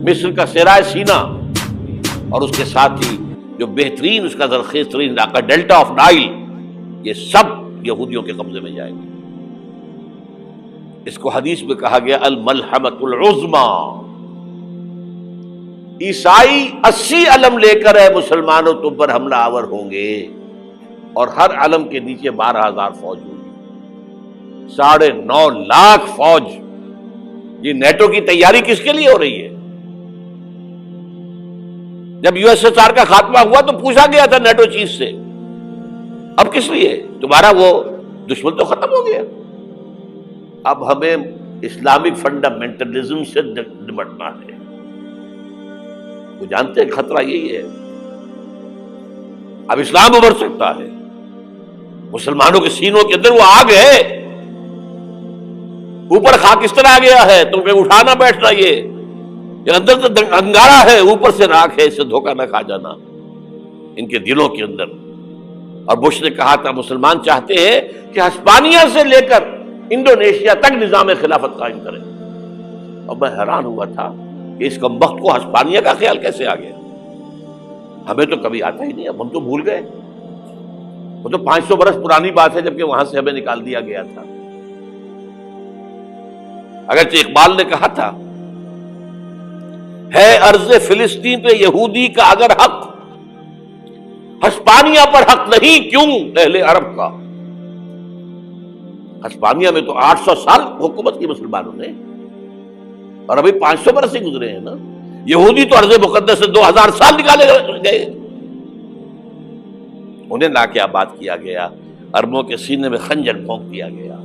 مصر کا سرائے سینا اور اس کے ساتھ ہی جو بہترین اس کا زرخیز ترین علاقہ ڈیلٹا آف نائل، یہ سب یہودیوں کے قبضے میں جائیں گے۔ اس کو حدیث میں کہا گیا الملحمۃ العظمی۔ عیسائی 80 علم لے کر اے مسلمانوں تم پر حملہ آور ہوں گے، اور ہر علم کے نیچے 12,000 فوج ہوگی، 9.5 لاکھ فوج۔ یہ نیٹو کی تیاری کس کے لیے ہو رہی ہے؟ جب USSR کا خاتمہ ہوا تو پوچھا گیا تھا نیٹو چیف سے، اب کس لیے؟ تمہارا وہ دشمن تو ختم ہو گیا، اب ہمیں اسلامک فنڈامنٹلزم سے نمٹنا ہے۔ وہ جانتے ہیں خطرہ یہی ہے، اب اسلام ابھر سکتا ہے، مسلمانوں کے سینوں کے اندر وہ آگ ہے، اوپر خاکستر آ گیا ہے، تمہیں اٹھانا بیٹھنا، یہ اندر تو انگارہ ہے، اوپر سے راکھ ہے، اس سے دھوکہ نہ کھا جانا ان کے دلوں کے اندر۔ اور بش نے کہا تھا مسلمان چاہتے ہیں کہ ہسپانیہ سے لے کر انڈونیشیا تک نظام خلافت قائم کریں، اور میں حیران ہوا تھا کہ اس کمبخت کو ہسپانیہ کا خیال کیسے آ گیا؟ ہمیں تو کبھی آتا ہی نہیں، اب ہم تو بھول گئے، وہ تو 500 برس پرانی بات ہے جبکہ وہاں سے ہمیں نکال دیا گیا تھا۔ اگرچہ اقبال نے کہا تھا ہے ارض فلسطین پہ یہودی کا اگر حق، ہسپانیہ پر حق نہیں کیوں اہل عرب کا؟ ہسپانیہ میں تو 800 سال حکومت کی مسلمانوں نے، اور ابھی 500 برس سے گزرے ہیں نا۔ یہودی تو ارض مقدس سے 2000 سال نکالے گئے، انہیں لا کے آباد کیا گیا، عربوں کے سینے میں خنجر پھونک دیا گیا۔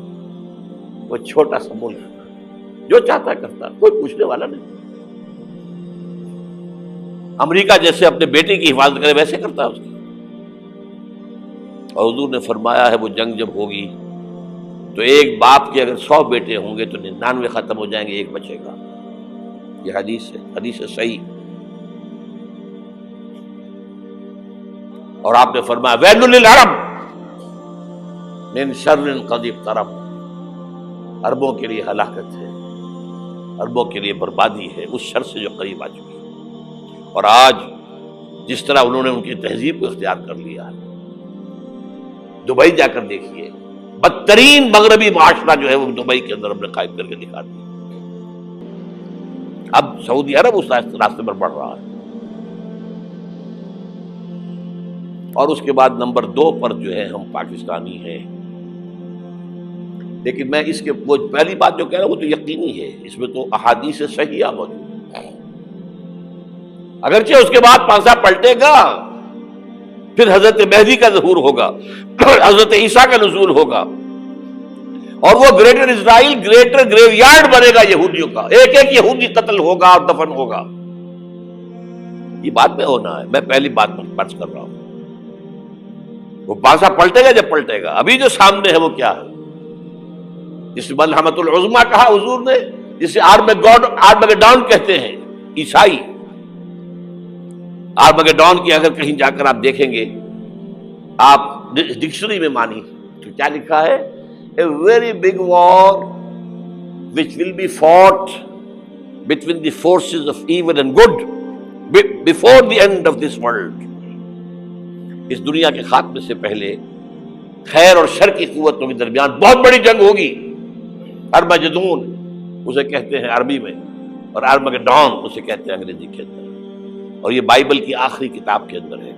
وہ چھوٹا سا ملک جو چاہتا کرتا، کوئی پوچھنے والا نہیں۔ امریکہ جیسے اپنے بیٹے کی حفاظت کرے ویسے کرتا ہے اس کی۔ اور حضور نے فرمایا ہے وہ جنگ جب ہوگی تو ایک باپ کے اگر 100 بیٹے ہوں گے تو 99 ختم ہو جائیں گے، ایک بچے گا۔ یہ حدیث ہے، حدیث ہے صحیح۔ اور آپ نے فرمایا ویل للعرب من شر قد اقترب، عربوں کے لیے ہلاکت ہے، عربوں کے لیے بربادی ہے اس شر سے جو قریب آ چکی ہے۔ اور آج جس طرح انہوں نے ان کی تہذیب کو اختیار کر لیا ہے، دبئی جا کر دیکھیے، بدترین مغربی معاشرہ جو ہے وہ دبئی کے اندر ہم نے قائم کر کے دکھا دیا۔ اب سعودی عرب اس راستے پر بڑھ رہا ہے۔ اور اس کے بعد نمبر 2 پر جو ہے ہم پاکستانی ہیں، لیکن میں اس کے وہ پہلی بات جو کہہ رہا ہوں وہ تو یقینی ہے، اس میں تو احادیث صحیحہ موجود ہے۔ اگرچہ اس کے بعد پانسا پلٹے گا، پھر حضرت مہدی کا ظہور ہوگا، حضرت عیسیٰ کا نزول ہوگا، اور وہ گریٹر اسرائیل گریٹر گریو یارڈ بنے گا یہودیوں کا، ایک ایک یہودی قتل ہوگا اور دفن ہوگا۔ یہ بات میں ہونا ہے، میں پہلی بات پر فرض کر رہا ہوں۔ وہ پانسا پلٹے گا جب پلٹے گا، ابھی جو سامنے ہے وہ کیا ہے؟ جس ملحمۃ العظمی کہا حضور نے، جسے آرمگیڈون کہتے ہیں عیسائی۔ آرمگیڈون کی اگر کہیں جا کر آپ دیکھیں گے، آپ ڈکشنری میں مانی تو کیا لکھا ہے؟ A very big war which will be fought between the forces of evil and good before the end of this world۔ اس دنیا کے خاتمے سے پہلے خیر اور شر کی قوتوں کے درمیان بہت بڑی جنگ ہوگی۔ ارمجدون اسے کہتے ہیں عربی میں، اور آرمگیڈون اسے کہتے ہیں انگریزی کے اندر، اور یہ بائبل کی آخری کتاب کے اندر ہے،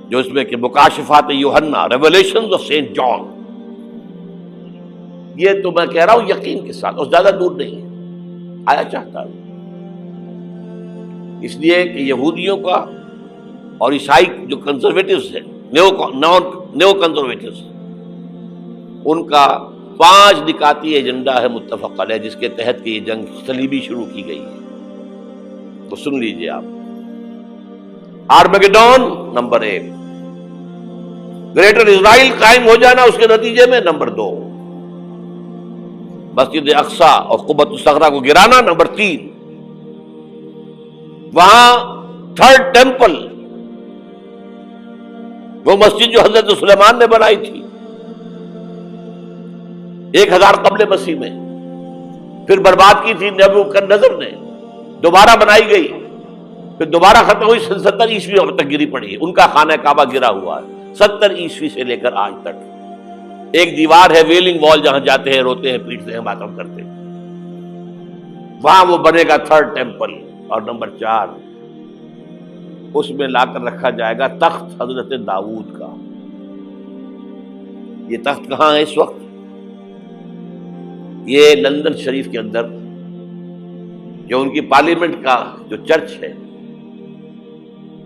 جو اس میں کہ مکاشفات یوحنا، ریویلیشنز آف سینٹ جان۔ یہ تو میں کہہ رہا ہوں یقین کے ساتھ، اور زیادہ دور نہیں ہے، آیا چاہتا ہوں۔ اس لیے کہ یہودیوں کا اور عیسائی جو کنزرویٹوز ہیں، نیو کنزرویٹوز، ان کا 5 نکاتی ایجنڈا ہے متفق علیہ، جس کے تحت کہ یہ جنگ صلیبی شروع کی گئی ہے۔ تو سن لیجئے آپ، آرمگیڈون نمبر 1، گریٹر اسرائیل قائم ہو جانا اس کے نتیجے میں نمبر 2، مسجد اقصی اور قبۃ الصغریٰ کو گرانا نمبر 3، وہاں 3rd ٹیمپل، وہ مسجد جو حضرت سلیمان نے بنائی تھی، 1000 قبل مسیح میں، پھر برباد کی تھی نبوکدنضر نے، دوبارہ بنائی گئی، پھر دوبارہ ختم ہوئی 70 عیسوی تک گری پڑی ہے، ان کا خانہ کعبہ گرا ہوا ہے 70 عیسوی سے لے کر آج تک۔ ایک دیوار ہے ویلنگ وال، جہاں جاتے ہیں، روتے ہیں، پیٹتے ہیں، ماتم کرتے ہیں، وہاں وہ بنے گا 3rd ٹیمپل۔ اور نمبر 4، اس میں لا کر رکھا جائے گا تخت حضرت داؤد کا۔ یہ تخت کہاں ہے اس وقت؟ یہ لندن شریف کے اندر، جو ان کی پارلیمنٹ کا جو چرچ ہے،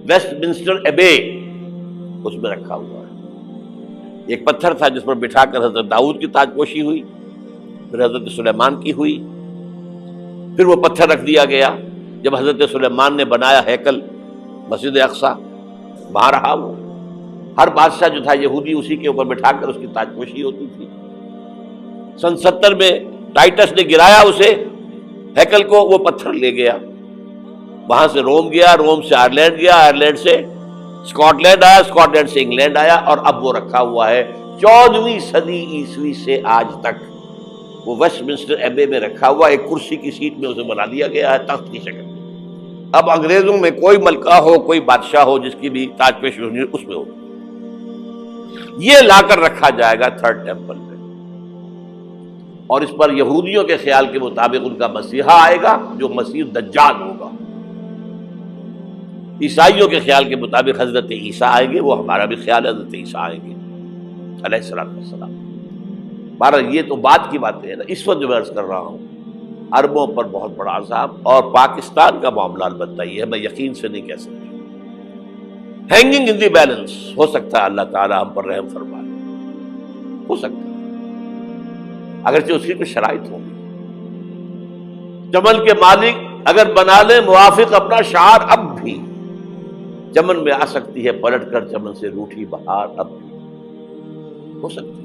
ویسٹ منسٹر ایبے، اس میں رکھا ہوا ہے۔ ایک پتھر تھا جس پر بٹھا کر حضرت داؤد کی تاج پوشی ہوئی، پھر حضرت سلیمان کی ہوئی، پھر وہ پتھر رکھ دیا گیا جب حضرت سلیمان نے بنایا ہیکل مسجد اقصیٰ، وہاں رہا وہ۔ ہر بادشاہ جو تھا یہودی اسی کے اوپر بٹھا کر اس کی تاج پوشی ہوتی تھی۔ سن 70 میں ٹائٹس نے گرایا اسے، ہیکل کو، وہ پتھر لے گیا، وہاں سے روم گیا، روم سے آئرلینڈ گیا، آئرلینڈ سے اسکاٹ لینڈ آیا، اسکاٹ لینڈ سے انگلینڈ آیا، اور اب وہ رکھا ہوا ہے 14ویں صدی عیسوی سے آج تک۔ وہ ویسٹ منسٹر ایبے میں رکھا ہوا، ایک کرسی کی سیٹ میں اسے بنا دیا گیا ہے تخت کی شکل میں۔ اب انگریزوں میں کوئی ملکہ ہو، کوئی بادشاہ ہو جس کی بھی تاج پوشی ہونی، اس میں ہو، یہ لا کر رکھا جائے گا 3rd ٹیمپل میں۔ اور اس پر یہودیوں کے خیال کے مطابق ان کا مسیحا آئے گا جو مسیح دجال ہوگا۔ عیسائیوں کے خیال کے مطابق حضرت عیسیٰ آئیں گے، وہ ہمارا بھی خیال ہے حضرت عیسیٰ آئیں گے علیہ السلام۔ بہرحال یہ تو بعد کی باتیں ہیں نا، اس وقت جو میں عرض کر رہا ہوں عربوں پر بہت بڑا عذاب، اور پاکستان کا معاملہ البتہ یہ ہے، میں یقین سے نہیں کہہ سکتا، ہینگنگ ان دی بیلنس، ہو سکتا ہے اللہ تعالیٰ ہم پر رحم فرمائے، ہو سکتا ہے، اگرچہ اس کی کچھ شرائط ہوں گی۔ چمن کے مالک اگر بنا لیں موافق اپنا شعار، اب بھی چمن میں آ سکتی ہے پلٹ کر چمن سے روٹھی بہار، اب بھی ہو سکتی ہے۔